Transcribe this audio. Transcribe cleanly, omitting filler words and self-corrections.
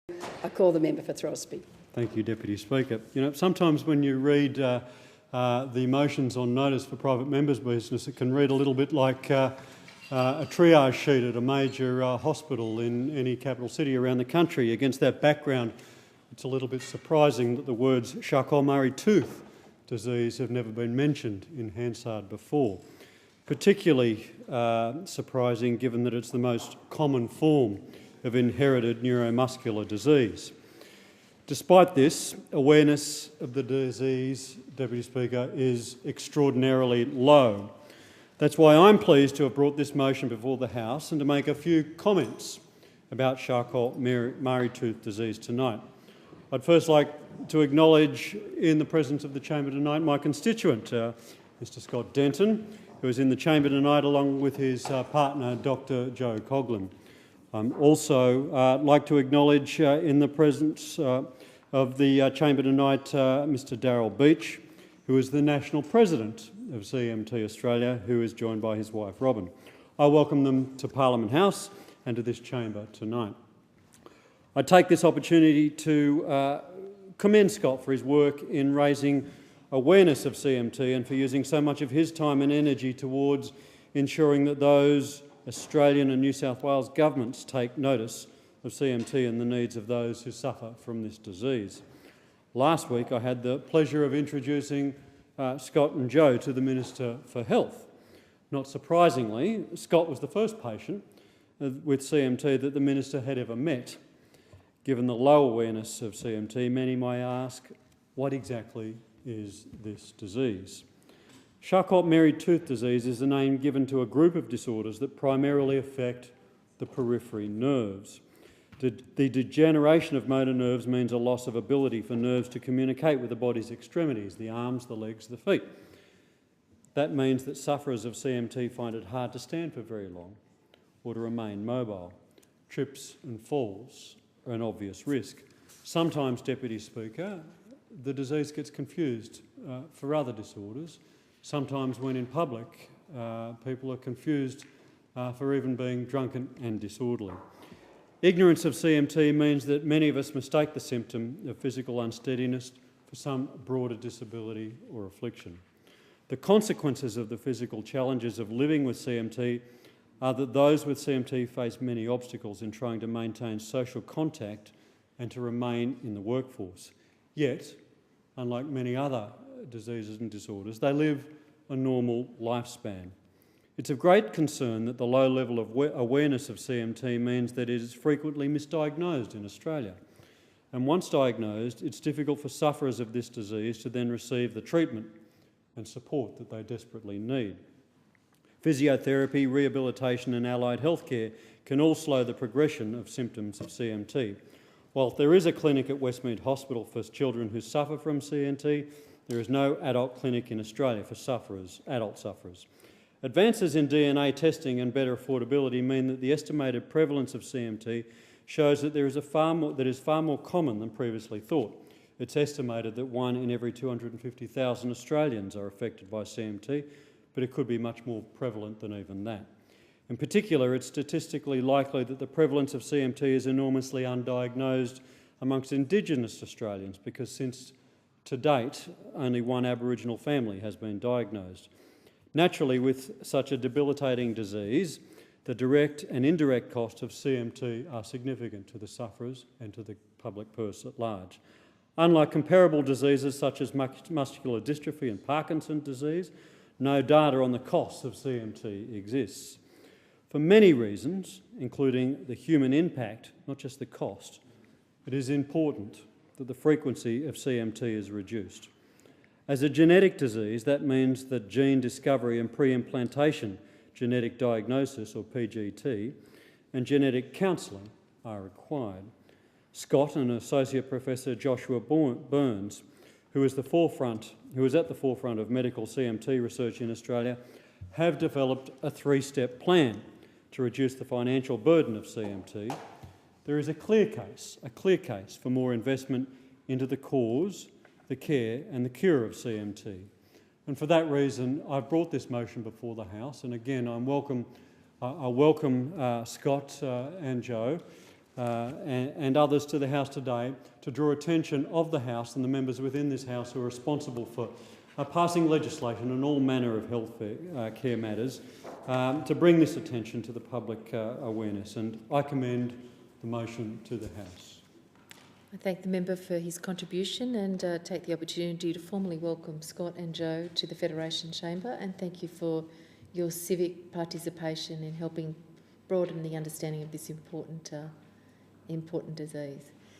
I call the member for Throsby. Thank you, Deputy Speaker. You know, sometimes when you read the motions on notice for private members' business, it can read a little bit like a triage sheet at a major hospital in any capital city around the country. Against that background, it's a little bit surprising that the words Charcot-Marie tooth disease have never been mentioned in Hansard before. Particularly surprising given that it's the most common form of inherited neuromuscular disease. Despite this, awareness of the disease, Deputy Speaker, is extraordinarily low. That's why I'm pleased to have brought this motion before the House and to make a few comments about Charcot-Marie tooth disease tonight. I'd first like to acknowledge in the presence of the chamber tonight my constituent, Mr Scott Denton, who is in the chamber tonight along with his partner, Dr Joe Coghlan. Also like to acknowledge in the presence of the chamber tonight Mr Darryl Beach, who is the National President of CMT Australia, who is joined by his wife Robin. I welcome them to Parliament House and to this chamber tonight. I take this opportunity to commend Scott for his work in raising awareness of CMT and for using so much of his time and energy towards ensuring that those Australian and New South Wales governments take notice of CMT and the needs of those who suffer from this disease. Last week I had the pleasure of introducing Scott and Joe to the Minister for Health. Not surprisingly, Scott was the first patient with CMT that the Minister had ever met. Given the low awareness of CMT, many may ask, what exactly is this disease? Charcot-Marie tooth disease is the name given to a group of disorders that primarily affect the periphery nerves. The degeneration of motor nerves means a loss of ability for nerves to communicate with the body's extremities, the arms, the legs, the feet. That means that sufferers of CMT find it hard to stand for very long or to remain mobile. Trips and falls are an obvious risk. Sometimes, Deputy Speaker, the disease gets confused for other disorders. Sometimes when in public, people are confused for even being drunken and disorderly. Ignorance of CMT means that many of us mistake the symptom of physical unsteadiness for some broader disability or affliction. The consequences of the physical challenges of living with CMT are that those with CMT face many obstacles in trying to maintain social contact and to remain in the workforce. Yet, unlike many other diseases and disorders, they live a normal lifespan. It's of great concern that the low level of awareness of CMT means that it is frequently misdiagnosed in Australia. And once diagnosed, it's difficult for sufferers of this disease to then receive the treatment and support that they desperately need. Physiotherapy, rehabilitation and allied healthcare can all slow the progression of symptoms of CMT. While there is a clinic at Westmead Hospital for children who suffer from CMT, there is no adult clinic in Australia for adult sufferers. Advances in DNA testing and better affordability mean that the estimated prevalence of CMT shows that is far more common than previously thought. It's estimated that 1 in every 250,000 Australians are affected by CMT, but it could be much more prevalent than even that. In particular, it's statistically likely that the prevalence of CMT is enormously undiagnosed amongst Indigenous Australians because since to date, only one Aboriginal family has been diagnosed. Naturally, with such a debilitating disease, the direct and indirect costs of CMT are significant to the sufferers and to the public purse at large. Unlike comparable diseases such as muscular dystrophy and Parkinson's disease, no data on the costs of CMT exists. For many reasons, including the human impact, not just the cost, it is important that the frequency of CMT is reduced. As a genetic disease, that means that gene discovery and pre-implantation genetic diagnosis, or PGT, and genetic counselling are required. Scott and Associate Professor Joshua Burns, who is at the forefront of medical CMT research in Australia, have developed a 3-step plan to reduce the financial burden of CMT. There is a clear case for more investment into the cause, the care and the cure of CMT. And for that reason, I've brought this motion before the House, and again I welcome Scott and Joe and others to the House today to draw attention of the House and the members within this House who are responsible for passing legislation on all manner of health care matters to bring this attention to the public awareness. And I commend the motion to the House. I thank the member for his contribution and take the opportunity to formally welcome Scott and Joe to the Federation Chamber, and thank you for your civic participation in helping broaden the understanding of this important disease.